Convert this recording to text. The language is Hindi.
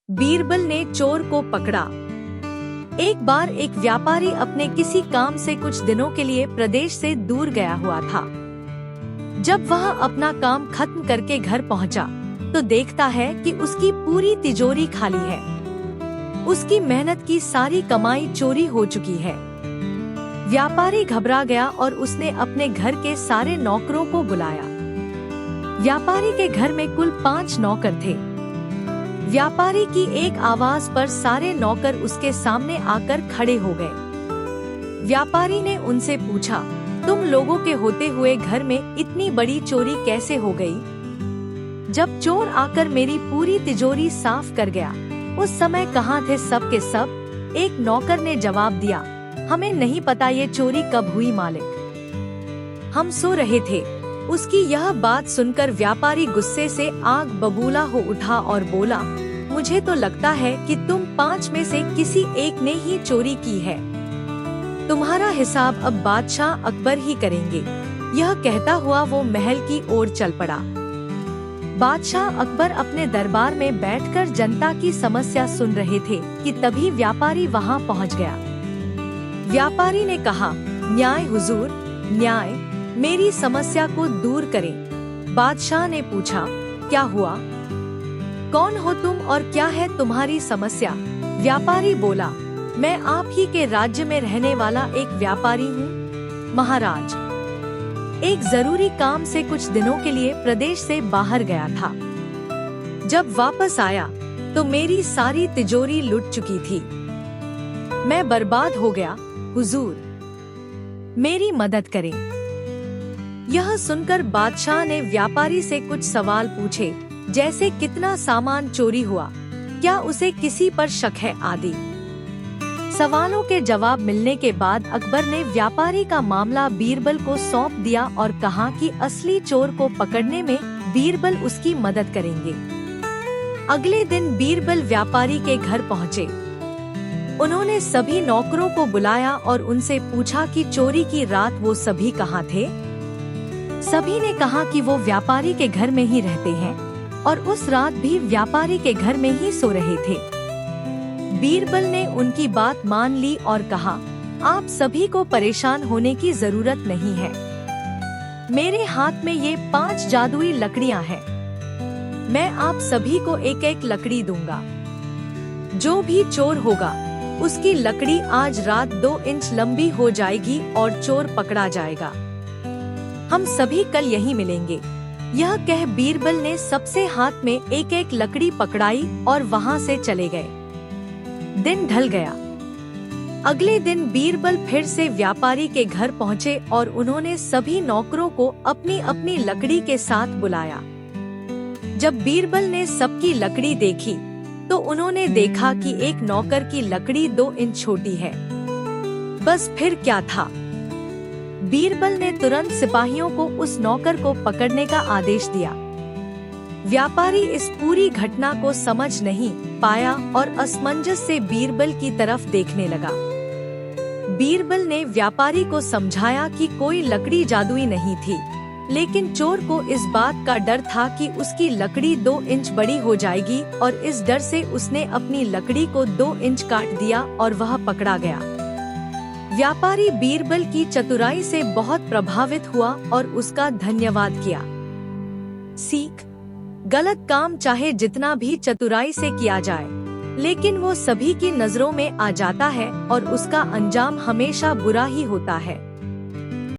बीरबल ने चोर को पकड़ा। एक बार एक व्यापारी अपने किसी काम से कुछ दिनों के लिए प्रदेश से दूर गया हुआ था। जब वह अपना काम खत्म करके घर पहुंचा, तो देखता है कि उसकी पूरी तिजोरी खाली है। उसकी मेहनत की सारी कमाई चोरी हो चुकी है। व्यापारी घबरा गया और उसने अपने घर के सारे नौकरों को बुलाया। व्यापारी के घर में कुल 5 नौकर थे। व्यापारी की एक आवाज पर सारे नौकर उसके सामने आकर खड़े हो गए। व्यापारी ने उनसे पूछा, तुम लोगों के होते हुए घर में इतनी बड़ी चोरी कैसे हो गई? जब चोर आकर मेरी पूरी तिजोरी साफ कर गया, उस समय कहाँ थे सब के सब? एक नौकर ने जवाब दिया, हमें नहीं पता ये चोरी कब हुई मालिक, हम सो रहे थे। उसकी यह बात सुनकर व्यापारी गुस्से से आग बबूला हो उठा और बोला, मुझे तो लगता है कि तुम 5 में से किसी एक ने ही चोरी की है। तुम्हारा हिसाब अब बादशाह अकबर ही करेंगे। यह कहता हुआ वो महल की ओर चल पड़ा। बादशाह अकबर अपने दरबार में बैठकर जनता की समस्या सुन रहे थे कि तभी व्यापारी वहां पहुंच गया। व्यापारी ने कहा, न्याय हुजूर, न्याय, मेरी समस्या को दूर करें। बादशाह ने पूछा, क्या हुआ? कौन हो तुम और क्या है तुम्हारी समस्या? व्यापारी बोला, मैं आप ही के राज्य में रहने वाला एक व्यापारी हूँ महाराज। एक जरूरी काम से कुछ दिनों के लिए प्रदेश से बाहर गया था। जब वापस आया तो मेरी सारी तिजोरी लुट चुकी थी। मैं बर्बाद हो गया हुजूर, मेरी मदद करें। यह सुनकर बादशाह ने व्यापारी से कुछ सवाल पूछे, जैसे कितना सामान चोरी हुआ, क्या उसे किसी पर शक है आदि। सवालों के जवाब मिलने के बाद अकबर ने व्यापारी का मामला बीरबल को सौंप दिया और कहा कि असली चोर को पकड़ने में बीरबल उसकी मदद करेंगे। अगले दिन बीरबल व्यापारी के घर पहुँचे। उन्होंने सभी नौकरों को बुलाया और उनसे पूछा कि चोरी की रात वो सभी कहाँ थे। सभी ने कहा कि वो व्यापारी के घर में ही रहते हैं और उस रात भी व्यापारी के घर में ही सो रहे थे। बीरबल ने उनकी बात मान ली और कहा, आप सभी को परेशान होने की जरूरत नहीं है। मेरे हाथ में ये 5 जादुई लकड़ियां हैं। मैं आप सभी को एक एक लकड़ी दूंगा। जो भी चोर होगा उसकी लकड़ी आज रात 2 इंच लंबी हो जाएगी और चोर पकड़ा जाएगा। हम सभी कल यहीं मिलेंगे। यह कह बीरबल ने सबसे हाथ में एक एक लकड़ी पकड़ाई और वहां से चले गए। दिन ढल गया। अगले दिन बीरबल फिर से व्यापारी के घर पहुंचे और उन्होंने सभी नौकरों को अपनी अपनी लकड़ी के साथ बुलाया। जब बीरबल ने सबकी लकड़ी देखी तो उन्होंने देखा कि एक नौकर की लकड़ी 2 इंच छोटी है। बस फिर क्या था? बीरबल ने तुरंत सिपाहियों को उस नौकर को पकड़ने का आदेश दिया। व्यापारी इस पूरी घटना को समझ नहीं पाया और असमंजस से बीरबल की तरफ देखने लगा। बीरबल ने व्यापारी को समझाया कि कोई लकड़ी जादुई नहीं थी, लेकिन चोर को इस बात का डर था कि उसकी लकड़ी 2 इंच बड़ी हो जाएगी और इस डर से उसने अपनी लकड़ी को 2 इंच काट दिया और वह पकड़ा गया। व्यापारी बीरबल की चतुराई से बहुत प्रभावित हुआ और उसका धन्यवाद किया। सीख: गलत काम चाहे जितना भी चतुराई से किया जाए, लेकिन वो सभी की नजरों में आ जाता है और उसका अंजाम हमेशा बुरा ही होता है।